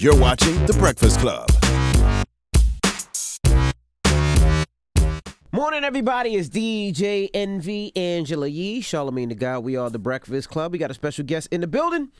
You're watching The Breakfast Club. Morning, everybody. It's DJ Envy, Angela Yee, Charlamagne the God. We are The Breakfast Club. We got a special guest in the building.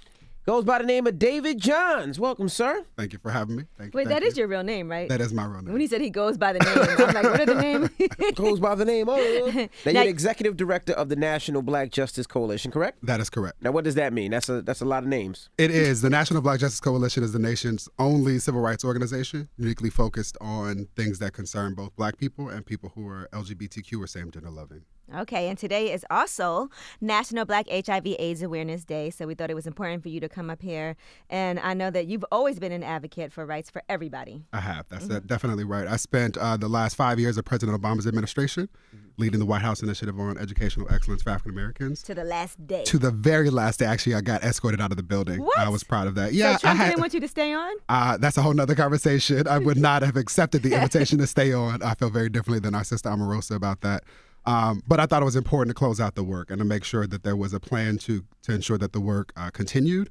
Goes by the name of David Johns. Welcome, sir. Thank you for having me. Wait, that is your real name, right? That is my real name. When he said he goes by the name, I'm like, what are the names? Goes by the name. Oh, now you're the executive director of the National Black Justice Coalition, correct? That is correct. Now, what does that mean? That's a lot of names. It is. The National Black Justice Coalition is the nation's only civil rights organization uniquely focused on things that concern both black people and people who are LGBTQ or same-gender loving. Okay, and today is also National Black HIV/AIDS Awareness Day, so we thought it was important for you to come up here. And I know that you've always been an advocate for rights for everybody. I have. That's definitely right. I spent the last 5 years of President Obama's administration leading the White House initiative on educational excellence for African Americans. To the last day. To the very last day. Actually, I got escorted out of the building. What? I was proud of that. Yeah, so Trump didn't want you to stay on? That's a whole nother conversation. I would not have accepted the invitation to stay on. I feel very differently than our sister Omarosa about that. But I thought it was important to close out the work and to make sure that there was a plan to ensure that the work continued.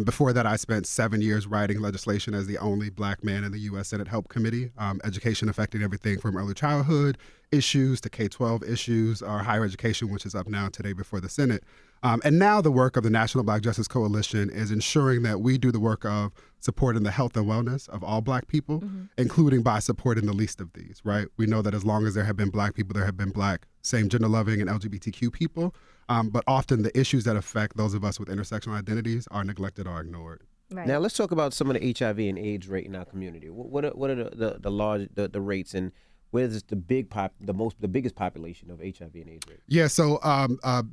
Before that, I spent 7 years writing legislation as the only black man in the U.S. Senate Help Committee, education affecting everything from early childhood issues to K-12 issues, or higher education, which is up now today before the Senate. And now the work of the National Black Justice Coalition is ensuring that we do the work of supporting the health and wellness of all black people, including by supporting the least of these, right? We know that as long as there have been black people, there have been black, same-gender loving, and LGBTQ people. But often the issues that affect those of us with intersectional identities are neglected or ignored. Right. Now let's talk about some of the HIV and AIDS rate in our community. What are the rates, and where is the biggest population of HIV and AIDS rate? Yeah, so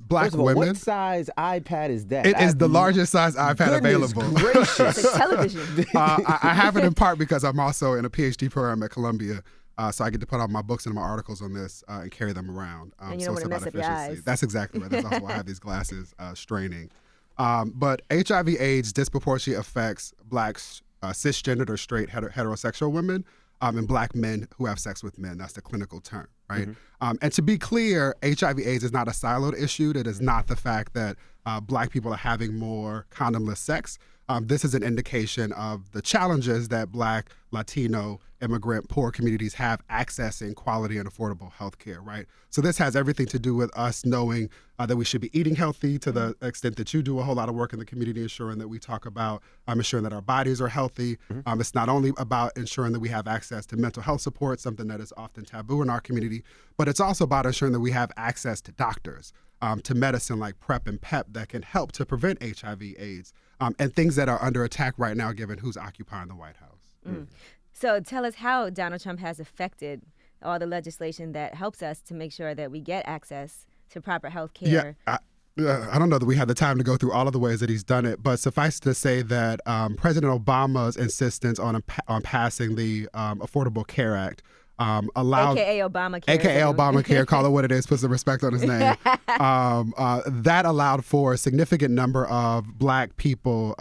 black First of all, women. what size iPad is that? It is the largest size iPad available. Gracious. It's a television. I have it in part because I'm also in a PhD program at Columbia. So I get to put out my books and my articles on this and carry them around. And you don't want to mess up your eyes. That's exactly right. That's also why I have these glasses straining. But HIV/AIDS disproportionately affects black cisgendered or straight heterosexual women and black men who have sex with men. That's the clinical term, right? And to be clear, HIV/AIDS is not a siloed issue. It is not the fact that black people are having more condomless sex. This is an indication of the challenges that black, Latino, immigrant, poor communities have accessing quality and affordable health care, right? So this has everything to do with us knowing that we should be eating healthy to the extent that you do a whole lot of work in the community, ensuring that we talk about ensuring that our bodies are healthy. It's not only about ensuring that we have access to mental health support, something that is often taboo in our community, but it's also about ensuring that we have access to doctors, to medicine like PrEP and PEP that can help to prevent HIV/AIDS, and things that are under attack right now given who's occupying the White House. So tell us how Donald Trump has affected all the legislation that helps us to make sure that we get access to proper health care. Yeah, I don't know that we have the time to go through all of the ways that he's done it, but suffice to say that President Obama's insistence on passing the Affordable Care Act allowed, AKA Obamacare. AKA Obamacare, call it what it is, put some respect on his name. That allowed for a significant number of black people,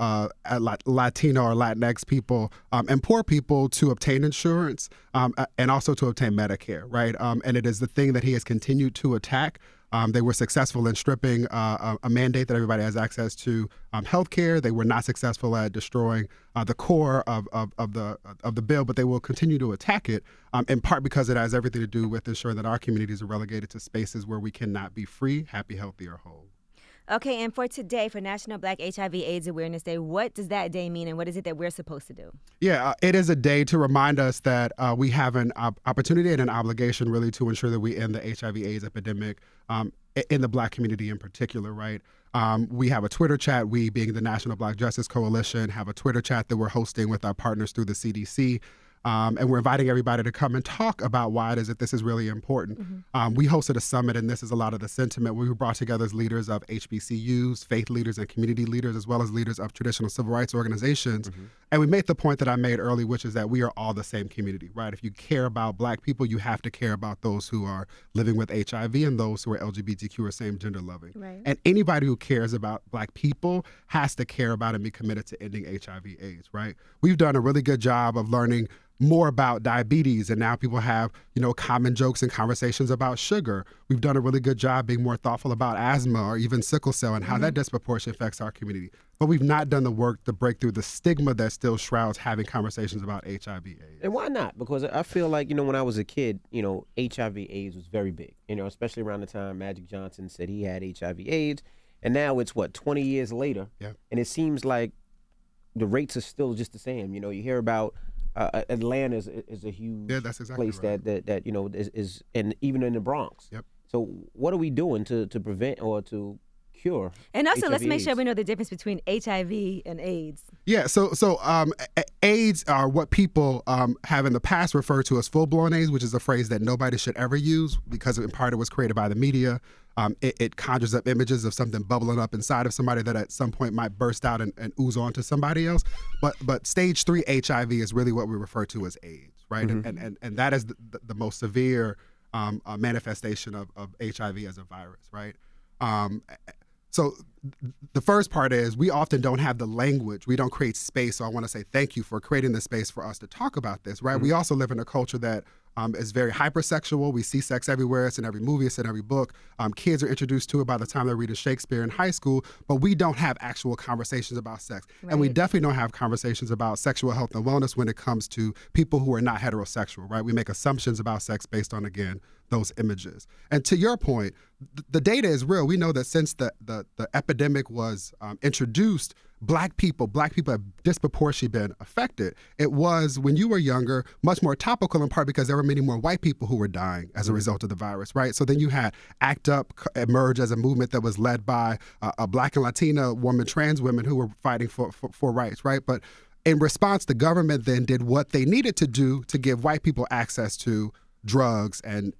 Latino or Latinx people, and poor people to obtain insurance and also to obtain Medicare, right? And it is the thing that he has continued to attack. They were successful in stripping a mandate that everybody has access to health care. They were not successful at destroying the core of the bill, but they will continue to attack it, in part because it has everything to do with ensuring that our communities are relegated to spaces where we cannot be free, happy, healthy, or whole. Okay, and for today, for National Black HIV/AIDS Awareness Day, what does that day mean, and what is it that we're supposed to do? Yeah, it is a day to remind us that we have an opportunity and an obligation really to ensure that we end the HIV/AIDS epidemic in the black community in particular, right? We have a Twitter chat, we being the National Black Justice Coalition, have a Twitter chat that we're hosting with our partners through the CDC. And we're inviting everybody to come and talk about why it is that this is really important. We hosted a summit, and this is a lot of the sentiment. We brought together leaders of HBCUs, faith leaders, and community leaders, as well as leaders of traditional civil rights organizations. And we made the point that I made early, which is that we are all the same community, right? If you care about black people, you have to care about those who are living with HIV and those who are LGBTQ or same gender loving. Right. And anybody who cares about black people has to care about and be committed to ending HIV/AIDS, right? We've done a really good job of learning more about diabetes, and now people have, common jokes and conversations about sugar. We've done a really good job being more thoughtful about asthma or even sickle cell and how that disproportionately affects our community. but we've not done the work to break through the stigma that still shrouds having conversations about HIV/AIDS. And why not? Because I feel like, when I was a kid, HIV/AIDS was very big, especially around the time Magic Johnson said he had HIV/AIDS. And now it's 20 years later. Yeah. And it seems like the rates are still just the same. You hear about Atlanta is a huge that's exactly place right. that is and even in the Bronx. Yep. So what are we doing to prevent or to cure? And also, let's make sure HIV/AIDS? we know the difference between HIV and AIDS. Yeah, so AIDS are what people have in the past referred to as full-blown AIDS, which is a phrase that nobody should ever use because in part it was created by the media. It conjures up images of something bubbling up inside of somebody that at some point might burst out and ooze onto somebody else. But stage 3 HIV is really what we refer to as AIDS, right? Mm-hmm. And that is the most severe manifestation of HIV as a virus, right? So the first part is we often don't have the language. We don't create space. So I want to say thank you for creating the space for us to talk about this, right? Mm-hmm. We also live in a culture that is very hypersexual. We see sex everywhere. It's in every movie. It's in every book. Kids are introduced to it by the time they're reading Shakespeare in high school, but we don't have actual conversations about sex. Right. And we definitely don't have conversations about sexual health and wellness when it comes to people who are not heterosexual, right? We make assumptions about sex based on, again, those images. And to your point, the data is real. We know that since the epidemic was introduced, Black people have disproportionately been affected. It was, when you were younger, much more topical in part because there were many more white people who were dying as a result of the virus, right? So then you had ACT UP emerge as a movement that was led by a Black and Latina woman, trans women who were fighting for rights, right? But in response, the government then did what they needed to do to give white people access to drugs and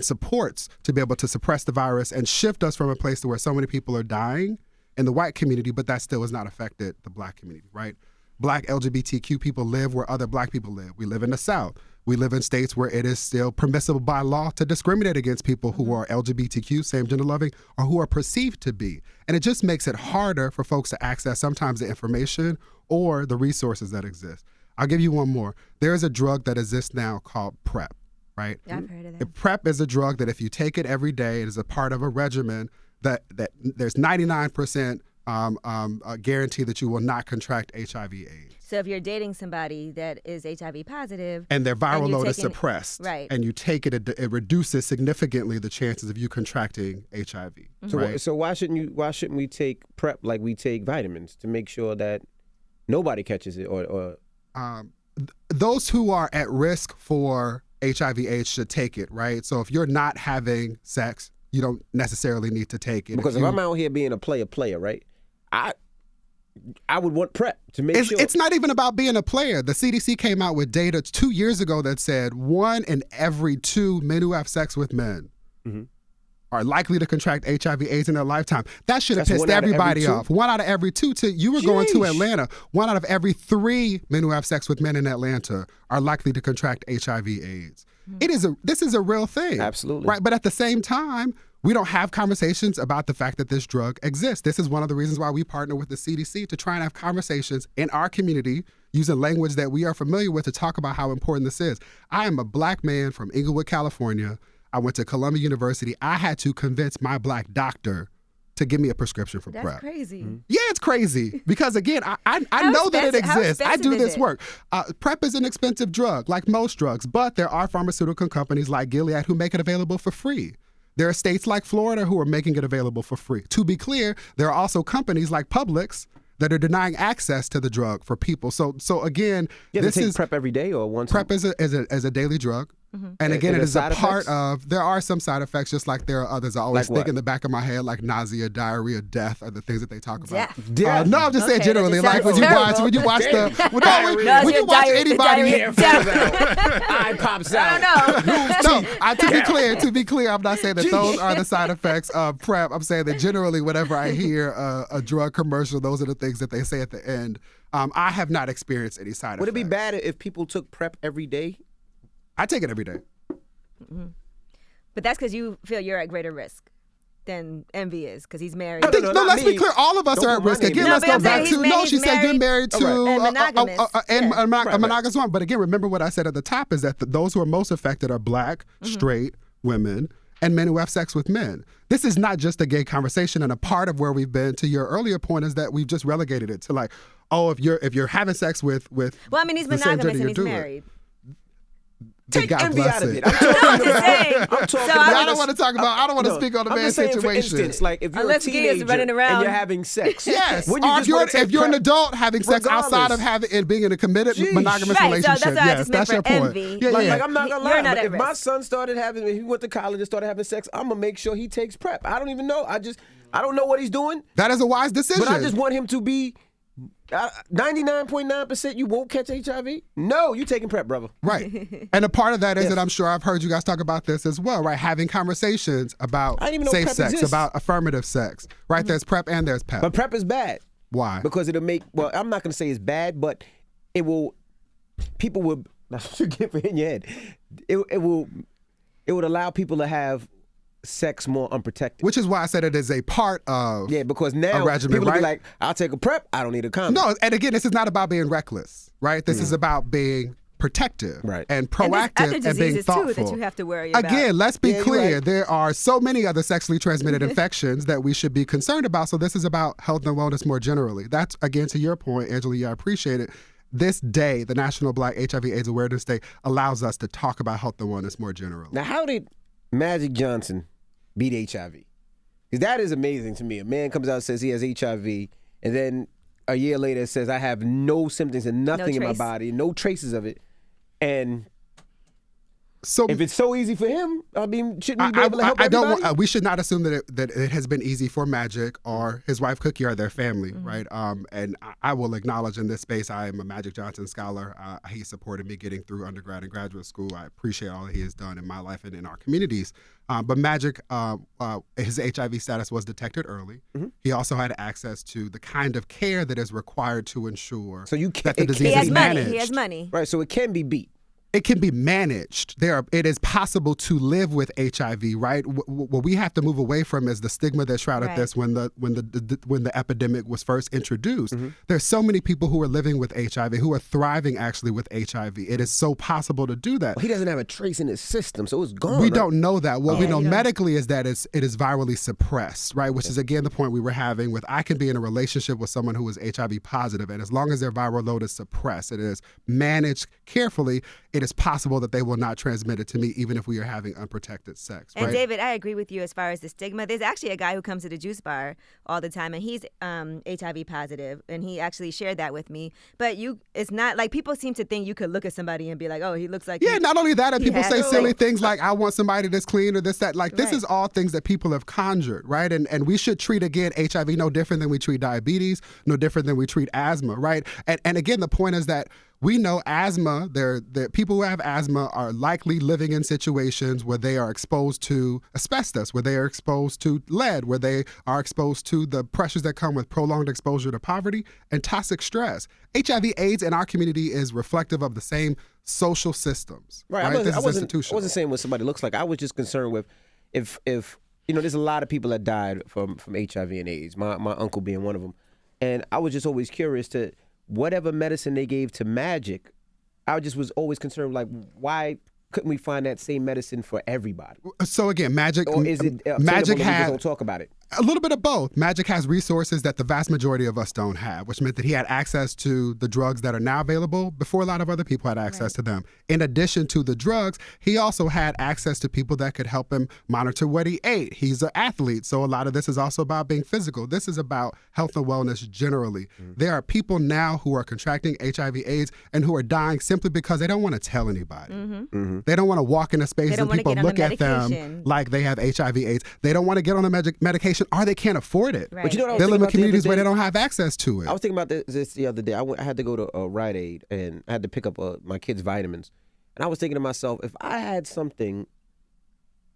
supports to be able to suppress the virus and shift us from a place to where so many people are dying in the white community, but that still has not affected the Black community, right? Black LGBTQ people live where other Black people live. We live in the South. We live in states where it is still permissible by law to discriminate against people who are LGBTQ, same gender loving, or who are perceived to be. And it just makes it harder for folks to access sometimes the information or the resources that exist. I'll give you one more. There is a drug that exists now called PrEP, right? Yeah, I've heard of that. PrEP is a drug that if you take it every day, it is a part of a regimen that there's 99% guarantee that you will not contract HIV/AIDS. So if you're dating somebody that is HIV positive And their viral and you're load is taking- suppressed, right. and you take it, it reduces significantly the chances of you contracting HIV. Right? So why shouldn't we take PrEP like we take vitamins to make sure that nobody catches it or Those who are at risk for HIV/AIDS should take it, right? So if you're not having sex, you don't necessarily need to take it. because if I'm out here being a player, right? I would want PrEP to make sure. It's not even about being a player. The CDC came out with data 2 years ago that said 1 in every 2 men who have sex with men are likely to contract HIV/AIDS in their lifetime. That should have That's pissed 1 out of every everybody 2? off. 1 out of every 2. You were going to Jeez. Atlanta. 1 out of every 3 men who have sex with men in Atlanta are likely to contract HIV/AIDS. This is a real thing. Absolutely. Right. But at the same time, we don't have conversations about the fact that this drug exists. This is one of the reasons why we partner with the CDC to try and have conversations in our community using language that we are familiar with to talk about how important this is. I am a Black man from Inglewood, California. I went to Columbia University. I had to convince my Black doctor to give me a prescription for That's PrEP. crazy. Yeah, it's crazy because again, I know that it expensive- how exists. I expensive do is this it? work. PrEP is an expensive drug, like most drugs, but there are pharmaceutical companies like Gilead who make it available for free. There are states like Florida who are making it available for free. To be clear, there are also companies like Publix that are denying access to the drug for people. So again, you have this to take is PrEP every day or once. PrEP is a daily drug. And again, Are it there is a side part effects? of, there are some side effects, just like there are others. I always Like think what? in the back of my head, like nausea, diarrhea, death are the things that they talk about. Death. No, I'm just saying Okay, that generally, just like when sounds you watch terrible. the, when you watch Diarrhea, anybody. diarrhea. Eye pops out. I don't know. No, to be clear, I'm not saying that those are the side effects of PrEP. I'm saying that generally, whenever I hear a drug commercial, those are the things that they say at the end. I have not experienced any side effects. Would it be bad if people took PrEP every day? I take it every day. But that's because you feel you're at greater risk than Envy is because he's married. I think, no, no, not let's be me. clear. All of us Don't are put at my risk. name Again, in let's it. go No, but I'm back saying to, he's no, she said you're married to and monogamous. and Yeah. a monogamous woman. But again, remember what I said at the top is that those who are most affected are Black, straight women. and men who have sex with men. This is not just a gay conversation, and a part of where we've been, to your earlier point, is that we've just relegated it to like, oh, if you're having sex with Well, I mean, he's the same monogamous gender, and he's married. Take God envy bless out of it. it. I'm I'm just saying. I'm talking So about. I don't want to talk about. I don't want to No, speak on the I'm man's just saying, situation. For instance, like if you're Unless a gay is teenager running around. and you're having sex, Yes. When you Or just wanna take if you're an prep- adult having sex outside of Regardless. and being in a committed Jeez. monogamous Right, so relationship. that's what I yes, just meant that's your for point. envy. Yeah, yeah. Like I'm not gonna You're lie, not but at if my risk. son started having, if he went to college and started having sex, I'm gonna make sure he takes prep. I don't even know. I don't know what he's doing, That is a wise decision. but I just want him to be 99.9%. You won't catch HIV. No, you taking prep, brother. Right. And a part of that is Yes. that I'm sure I've heard you guys talk about this as well, right? Having conversations about I didn't even know safe PrEP sex, exists. about affirmative sex, right? There's PrEP and there's PEP. But prep is bad Why? because it'll make. Well, I'm not gonna say it's bad, but it will. People will. That's what you get in your head. It would allow people to have sex more unprotected. Which is why I said it is a part of Yeah, because now regimen, people will right? be like, "I'll take a prep. I don't need a condom." No, and again, this is not about being reckless, right? This is about being protective Right. and And there's proactive other and being diseases thoughtful. too that you have to worry about. Again, let's be Yeah, you're clear. right. There are so many other sexually transmitted infections that we should be concerned about. So this is about health and wellness more generally. That's, again, to your point, Angela, I appreciate it. This day, the National Black HIV/AIDS Awareness Day, allows us to talk about health and wellness more generally. Now, how did Magic Johnson beat HIV? Because that is amazing to me. A man comes out and says he has HIV, and then a year later says, I have no symptoms and nothing in my trace. body, no traces of it. And So if it's so easy for him, I mean, shouldn't we be able to help I don't everybody? want. We should not assume that it has been easy for Magic or his wife Cookie or their family, right? And I will acknowledge in this space, I am a Magic Johnson scholar. He supported me getting through undergrad and graduate school. I appreciate all that he has done in my life and in our communities. But Magic, his HIV status was detected early. He also had access to the kind of care that is required to ensure So you that the it disease He can is has be money. managed. He has money. Right, so it can be beat. It can be managed. It is possible to live with HIV, right? What we have to move away from is the stigma that shrouded Right. this when the epidemic was first introduced. There's so many people who are living with HIV, who are thriving actually with HIV. It is so possible to do that. Well, he doesn't have a trace in his system, so it's gone. We right? don't know that. What we Yeah, know you don't. medically is that it is virally suppressed, right? Which is again the point we were having with I can be in a relationship with someone who is HIV positive, and as long as their viral load is suppressed, it is managed carefully, it is possible that they will not transmit it to me even if we are having unprotected sex, And right? David, I agree with you as far as the stigma. There's actually a guy who comes to the juice bar all the time, and he's HIV positive, and he actually shared that with me. But it's not like people seem to think you could look at somebody and be like, oh, he looks like Yeah, he- not only that, and he people has say it. silly things like, I want somebody that's clean or this, that. Like, this Right. is all things that people have conjured, right? And we should treat, again, HIV no different than we treat diabetes, no different than we treat asthma, right? And again, the point is that we know asthma, the people who have asthma are likely living in situations where they are exposed to asbestos, where they are exposed to lead, where they are exposed to the pressures that come with prolonged exposure to poverty and toxic stress. HIV/AIDS in our community is reflective of the same social systems. Right. This is I wasn't institutional. saying what somebody looks like. I was just concerned with if there's a lot of people that died from HIV and AIDS. My uncle being one of them, and I was just always curious to whatever medicine they gave to Magic. I just was always concerned, like, why couldn't we find that same medicine for everybody? So again, Magic Or is it Magic obtainable and we just had don't talk about it? a little bit of both. Magic has resources that the vast majority of us don't have, which meant that he had access to the drugs that are now available before a lot of other people had access to them. In addition to the drugs, he also had access to people that could help him monitor what he ate. He's an athlete, so a lot of this is also about being physical. This is about health and wellness generally. There are people now who are contracting HIV/AIDS and who are dying simply because they don't want to tell anybody. They don't want to walk in a space don't and wanna people get on the look at them medication. like they have HIV/AIDS. They don't want to get on the medication or they can't afford it. Right. But you know what I was They thinking live in about the other communities where day? they don't have access to it. I was thinking about this the other day. I had to go to Rite Aid and I had to pick up my kids' vitamins. And I was thinking to myself, if I had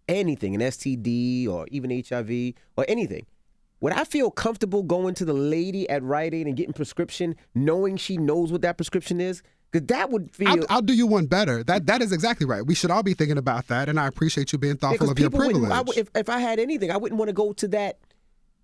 anything, an STD or even HIV or anything, would I feel comfortable going to the lady at Rite Aid and getting prescription, knowing she knows what that prescription is? Because that would feel... I'll do you one better. That is exactly right. We should all be thinking about that, and I appreciate you being thoughtful of your people privilege. if I had anything, I wouldn't want to go to that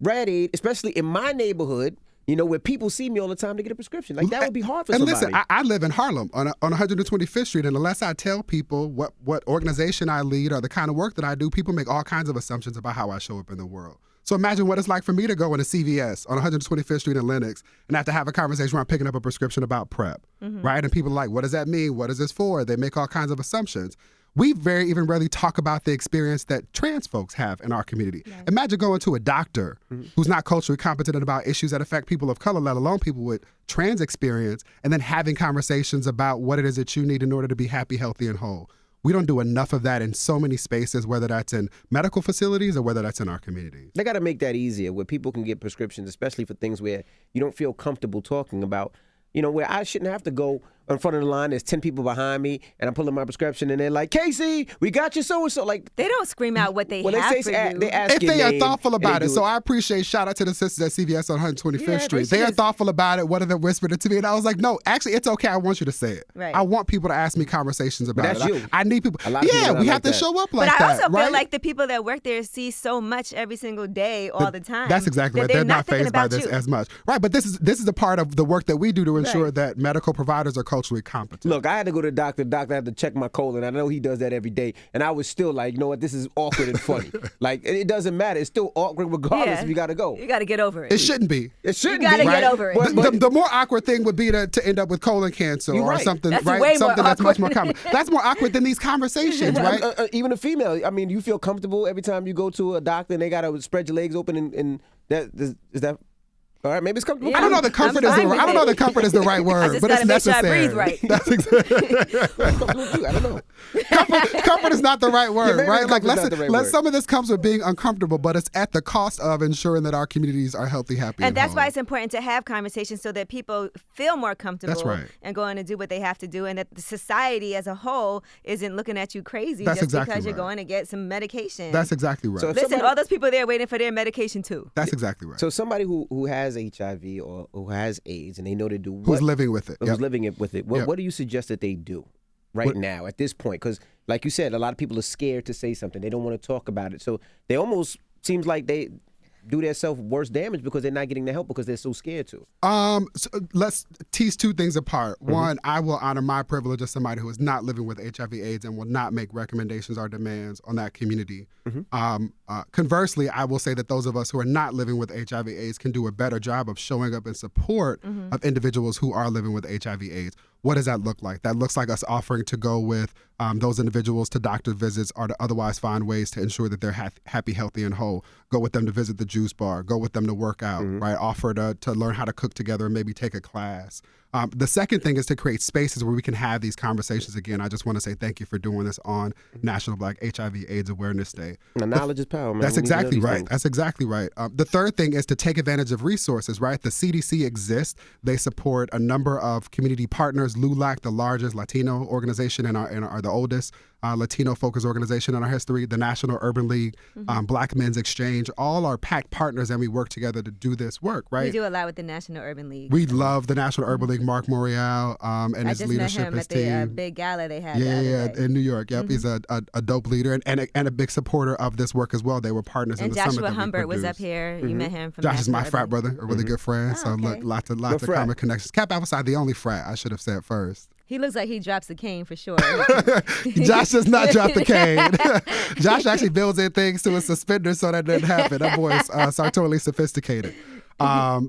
Rite Aid, especially in my neighborhood, where people see me all the time to get a prescription. Like, that would be hard for and somebody. listen, I live in Harlem on 125th Street, and unless I tell people what organization I lead or the kind of work that I do, people make all kinds of assumptions about how I show up in the world. So imagine what it's like for me to go into CVS on 125th Street in Lenox and have to have a conversation where I'm picking up a prescription about PrEP, right? And people are like, what does that mean? What is this for? They make all kinds of assumptions. We very even rarely talk about the experience that trans folks have in our community. Right. Imagine going to a doctor who's not culturally competent about issues that affect people of color, let alone people with trans experience, and then having conversations about what it is that you need in order to be happy, healthy, and whole. We don't do enough of that in so many spaces, whether that's in medical facilities or whether that's in our communities. They got to make that easier where people can get prescriptions, especially for things where you don't feel comfortable talking about. Where I shouldn't have to go in front of the line. There's 10 people behind me, and I'm pulling my prescription, and they're like, Casey, we got you so-and-so. Like, they don't scream out what they have they for you. They ask if your they are name, thoughtful about it. So it. I appreciate, shout out to the sisters at CVS on 125th Yeah, Street. They are thoughtful about it. One of them whispered it to me, and I was like, no, actually, it's okay. I want you to say it. Right. I want people to ask me conversations about that's it. you. I need people. A lot of people we like have to that. show up like but that. I also right? feel like the people that work there see so much every single day, all the time. That's exactly right. They're not thinking fazed by about this you. as much. Right, but this is a part of the work that we do to ensure Right. that medical providers are culturally competent. Look, I had to go to the doctor. The doctor had to check my colon. I know he does that every day. And I was still like, you know what, this is awkward and funny. Like, it doesn't matter. It's still awkward regardless if you got to go. You got to get over it. It shouldn't be. It shouldn't You gotta be. get right? over it. The more awkward thing would be to end up with colon cancer You're or right. something, That's right? way more Something that's much more awkward. common. That's more awkward than these conversations, right? Even a female. I mean, you feel comfortable every time you go to a doctor and they got to spread your legs open and that is that. All right, maybe it's comfortable. Yeah, I don't know the comfort is I'm fine with I don't know it. the comfort is the right word, just but it's gotta make sure I necessary. breathe right. That's exactly. I don't know. Comfort is not the right word, maybe right? Like comfort's not the right let word. some of this comes with being uncomfortable, but it's at the cost of ensuring that our communities are healthy, happy, And that's whole. why it's important to have conversations so that people feel more comfortable That's right. and going to do what they have to do, and that the society as a whole isn't looking at you crazy That's just exactly because you're right. going to get some medication. That's exactly right. So if Listen, somebody- all those people there waiting for their medication too. That's exactly right. So somebody who has HIV or who has AIDS and they know to do Who's living with it? who's Yep. living with it, what do you suggest that they do right now at this point? Because like you said, a lot of people are scared to say something. They don't want to talk about it. So they almost seems like they do themselves worse damage because they're not getting the help because they're so scared to. So let's tease two things apart. One, I will honor my privilege as somebody who is not living with HIV/AIDS and will not make recommendations or demands on that community. Conversely, I will say that those of us who are not living with HIV/AIDS can do a better job of showing up in support of individuals who are living with HIV/AIDS. What does that look like? That looks like us offering to go with those individuals to doctor visits or to otherwise find ways to ensure that they're happy, healthy, and whole. Go with them to visit the juice bar. Go with them to work out, right? Offer to learn how to cook together and maybe take a class. The second thing is to create spaces where we can have these conversations again. I just want to say thank you for doing this on National Black HIV/AIDS Awareness Day. Now, knowledge is power, man. That's We need to know exactly these right. things. That's exactly right. The third thing is to take advantage of resources, right? The CDC exists. They support a number of community partners. LULAC, the largest Latino organization and are the oldest Latino-focused organization in our history. The National Urban League, Black Men's Exchange, all are PAC partners, and we work together to do this work, right? We do a lot with the National Urban League. We love the National Urban League, Mark Morial, and I his just leadership, met him his at the team. big gala they had the other Yeah, day. in New York. Yep, he's a dope leader and a big supporter of this work as well. They were partners in And the summit Joshua that we Humbert was up produced. here. You met him from Josh is my National frat Urban brother, a really good friend. Oh, So okay. look, lots of frat? common connections. Cap Alpha Psi, the only frat. I should have said first. He looks like he drops the cane for sure. Josh does not drop the cane. Josh actually builds in things to his suspenders so that doesn't happen. That boy is sartorially sophisticated. But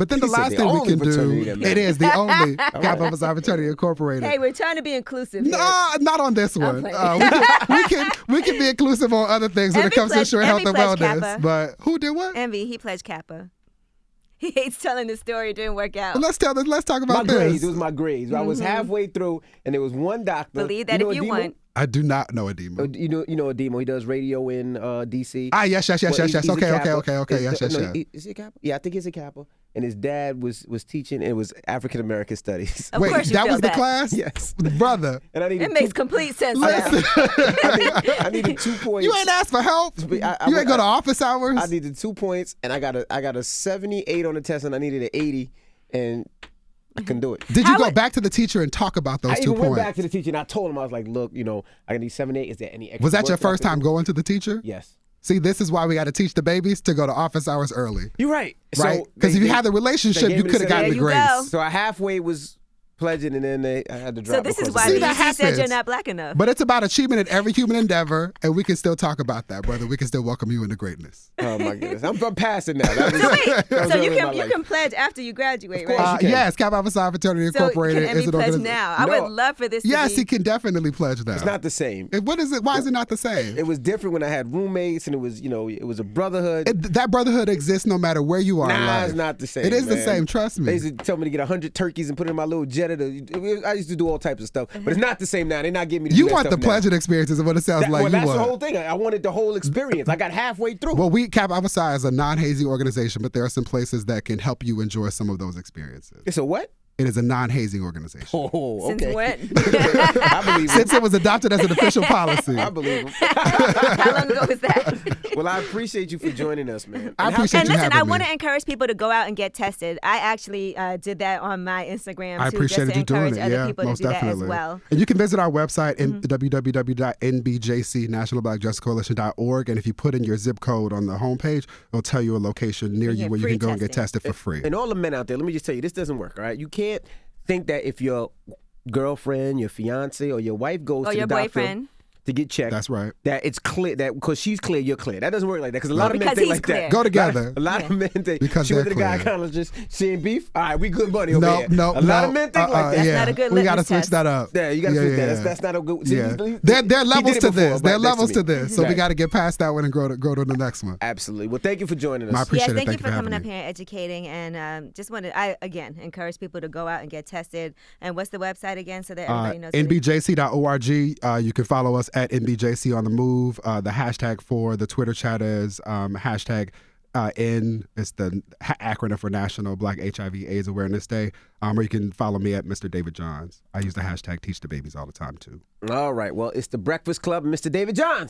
then the He said last the thing we only can do, fraternity that it is the only Kappa right. Alpha Psi fraternity incorporated. Hey, we're trying to be inclusive here. No, not on this one. playing. We can be inclusive on other things when it Envy comes to pledged- ensuring health Envy and pledged wellness. Kappa. But who did what? Envy, he pledged Kappa. He hates telling the story. It didn't work out. Let's talk My about grades. this. It was my grades. I was halfway through, and there was one doctor. Believe that if you Ademo? want. I do not know Ademo. You know Ademo. He does radio in DC. Yes. Well, he's a Okay. Kappa. Yes. Is he a Kappa? Yeah, I think he's a Kappa. And his dad was teaching. It was African American studies. Of Wait, course you that feel was the that. class? Yes. Brother. And I needed It makes complete sense now. Listen, I needed 2 points. you ain't asked for help. I You ain't go to office hours. I needed 2 points, and I got a 78 on the test, and I needed an 80, and I couldn't do it. Did you How go would- back to the teacher and talk about those I 2 even points? went back to the teacher, and I told him, I was like, look, I need 78. Is there any extra Was that your work that I first could time do? going to the teacher? Yes. See, this is why we got to teach the babies to go to office hours early. You're right. Right? Because if you had the relationship, you could have gotten the There you grace. go. So I halfway was pledging, and then I had to drop. So this is because why of See, that. that you said you're happens. not black enough. But it's about achievement in every human endeavor, and we can still talk about that, brother. We can still welcome you into greatness. Oh my goodness, I'm passing now. That was, So wait, that was so early you in can my you life. can pledge after you graduate, course right? you can. Yes, Kappa Alpha Psi Fraternity So Incorporated can is Emmy an pledge organization. now? I No. would love for this Yes, to he be. can definitely pledge now. It's not the same. What is it? Why is it not the same? It was different when I had roommates, and it was it was a brotherhood. That brotherhood exists no matter where you are in Nah, life. it's not the same. It is the man. same, trust me. They used to tell me to get 100 turkeys and put it in my little Jetta. I used to do all types of stuff, but it's not the same now. They're not giving me. You want the pledging experiences of what it sounds like Well, you that's want. the whole thing. I wanted the whole experience. I got halfway through. Well, Kappa Alpha Psi is a non-hazing organization, but there are some places that can help you enjoy some of those experiences. It's a what? It is a non-hazing organization. Oh, Since okay. when? I believe him. Since it was adopted as an official policy. I believe him. How long ago was that? Well, I appreciate you for joining us, man. I And how- appreciate And you listen, I having want me. to encourage people to go out and get tested. I actually did that on my Instagram I too, appreciate just to you doing encourage it. other Yeah, people to most do that definitely. as well. And you can visit our website, www.nbjc, National Black Justice Coalition.org. And if you put in your zip code on the homepage, it'll tell you a location near You you get where you free can go and get testing. tested for free. And all the men out there, let me just tell you, this doesn't work, all right? You can't think that if your girlfriend, your fiance, or your wife goes Or to your the doctor boyfriend. to get checked, That's right. that it's clear that because she's clear, you're clear. That doesn't work like that because a lot of men Because think he's like clear. that. Go together. A lot of men think Because she went to they're the clear. gynecologist, seeing beef. All right, we good buddy over No, here. no, A lot of men think like that. yeah. not a good We got to litmus switch test. that up. Yeah, you got to Yeah, switch that. yeah. That's not a good. See, Yeah. he- There are he levels did to it before, this. right There are next levels to me. this. So we Right. got to get past that one and grow to the next one. Absolutely. Well, thank you for joining us. I appreciate Yes, it. thank you for having coming up me. here and educating. And just wanted, I again encourage people to go out and get tested. And what's the website again so that everybody knows? NBJC.org. You can follow us at NBJC on the move. The hashtag for the Twitter chat is hashtag N. It's the acronym for National Black HIV AIDS Awareness Day. Or you can follow me at Mr. David Johns. I use the hashtag Teach the Babies all the time too. All right. Well, it's the Breakfast Club, Mr. David Johns.